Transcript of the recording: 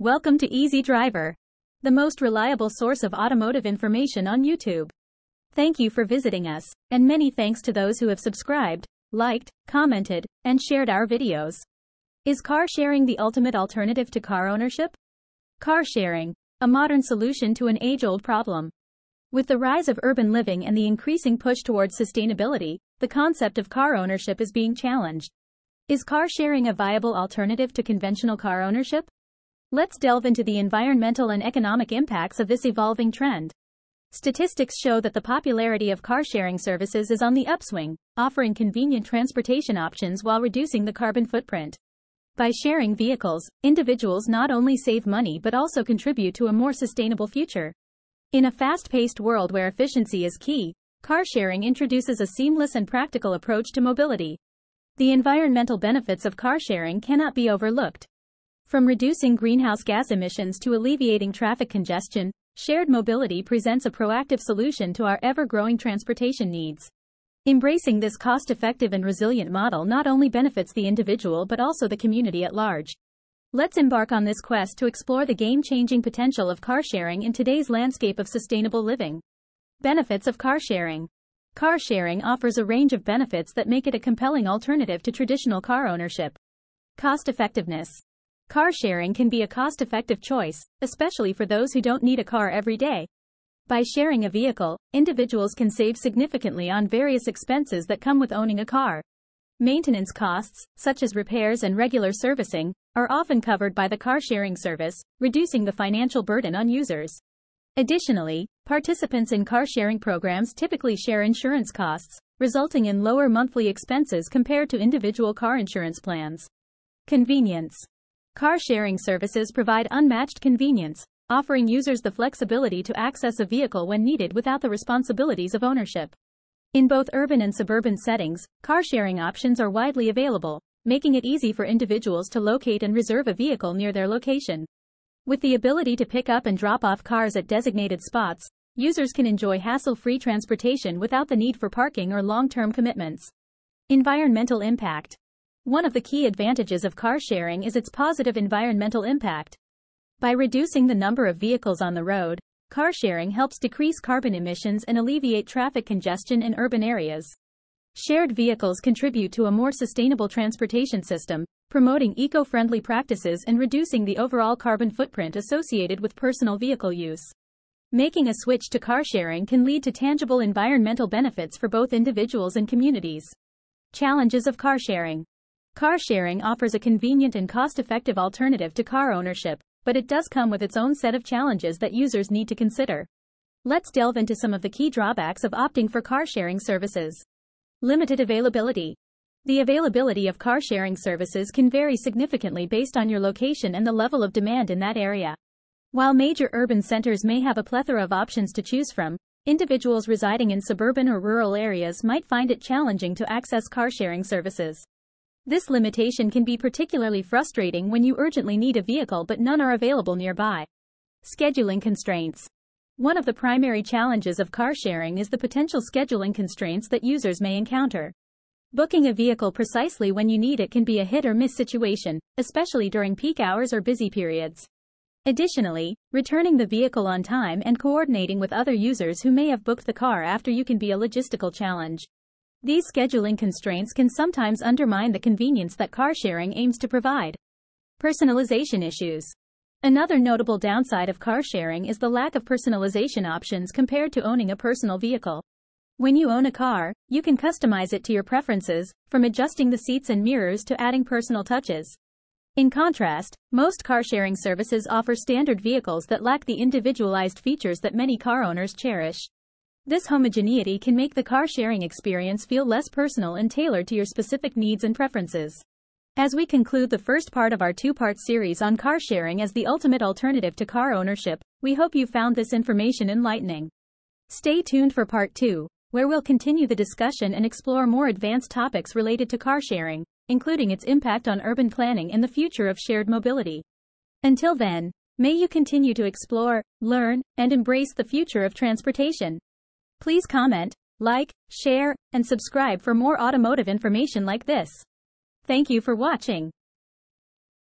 Welcome to Easy Driver, the most reliable source of automotive information on YouTube. Thank you for visiting us, and many thanks to those who have subscribed, liked, commented, and shared our videos. Is car sharing the ultimate alternative to car ownership? Car sharing, a modern solution to an age-old problem. With the rise of urban living and the increasing push towards sustainability, the concept of car ownership is being challenged. Is car sharing a viable alternative to conventional car ownership? Let's delve into the environmental and economic impacts of this evolving trend. Statistics show that the popularity of car-sharing services is on the upswing, offering convenient transportation options while reducing the carbon footprint. By sharing vehicles, individuals not only save money but also contribute to a more sustainable future. In a fast-paced world where efficiency is key, car-sharing introduces a seamless and practical approach to mobility. The environmental benefits of car-sharing cannot be overlooked. From reducing greenhouse gas emissions to alleviating traffic congestion, shared mobility presents a proactive solution to our ever-growing transportation needs. Embracing this cost-effective and resilient model not only benefits the individual but also the community at large. Let's embark on this quest to explore the game-changing potential of car sharing in today's landscape of sustainable living. Benefits of car sharing. Car sharing offers a range of benefits that make it a compelling alternative to traditional car ownership. Cost-effectiveness. Car sharing can be a cost-effective choice, especially for those who don't need a car every day. By sharing a vehicle, individuals can save significantly on various expenses that come with owning a car. Maintenance costs, such as repairs and regular servicing, are often covered by the car-sharing service, reducing the financial burden on users. Additionally, participants in car-sharing programs typically share insurance costs, resulting in lower monthly expenses compared to individual car insurance plans. Convenience. Car-sharing services provide unmatched convenience, offering users the flexibility to access a vehicle when needed without the responsibilities of ownership. In both urban and suburban settings, car-sharing options are widely available, making it easy for individuals to locate and reserve a vehicle near their location. With the ability to pick up and drop off cars at designated spots, users can enjoy hassle-free transportation without the need for parking or long-term commitments. Environmental impact. One of the key advantages of car sharing is its positive environmental impact. By reducing the number of vehicles on the road, car sharing helps decrease carbon emissions and alleviate traffic congestion in urban areas. Shared vehicles contribute to a more sustainable transportation system, promoting eco-friendly practices and reducing the overall carbon footprint associated with personal vehicle use. Making a switch to car sharing can lead to tangible environmental benefits for both individuals and communities. Challenges of car sharing. Car sharing offers a convenient and cost-effective alternative to car ownership, but it does come with its own set of challenges that users need to consider. Let's delve into some of the key drawbacks of opting for car-sharing services. Limited availability. The availability of car-sharing services can vary significantly based on your location and the level of demand in that area. While major urban centers may have a plethora of options to choose from, individuals residing in suburban or rural areas might find it challenging to access car-sharing services. This limitation can be particularly frustrating when you urgently need a vehicle but none are available nearby. Scheduling constraints. One of the primary challenges of car sharing is the potential scheduling constraints that users may encounter. Booking a vehicle precisely when you need it can be a hit-or-miss situation, especially during peak hours or busy periods. Additionally, returning the vehicle on time and coordinating with other users who may have booked the car after you can be a logistical challenge. These scheduling constraints can sometimes undermine the convenience that car sharing aims to provide. Personalization issues. Another notable downside of car sharing is the lack of personalization options compared to owning a personal vehicle. When you own a car, you can customize it to your preferences, from adjusting the seats and mirrors to adding personal touches. In contrast, most car sharing services offer standard vehicles that lack the individualized features that many car owners cherish. This homogeneity can make the car-sharing experience feel less personal and tailored to your specific needs and preferences. As we conclude the first part of our two-part series on car sharing as the ultimate alternative to car ownership, we hope you found this information enlightening. Stay tuned for part 2, where we'll continue the discussion and explore more advanced topics related to car sharing, including its impact on urban planning and the future of shared mobility. Until then, may you continue to explore, learn, and embrace the future of transportation. Please comment, like, share, and subscribe for more automotive information like this. Thank you for watching.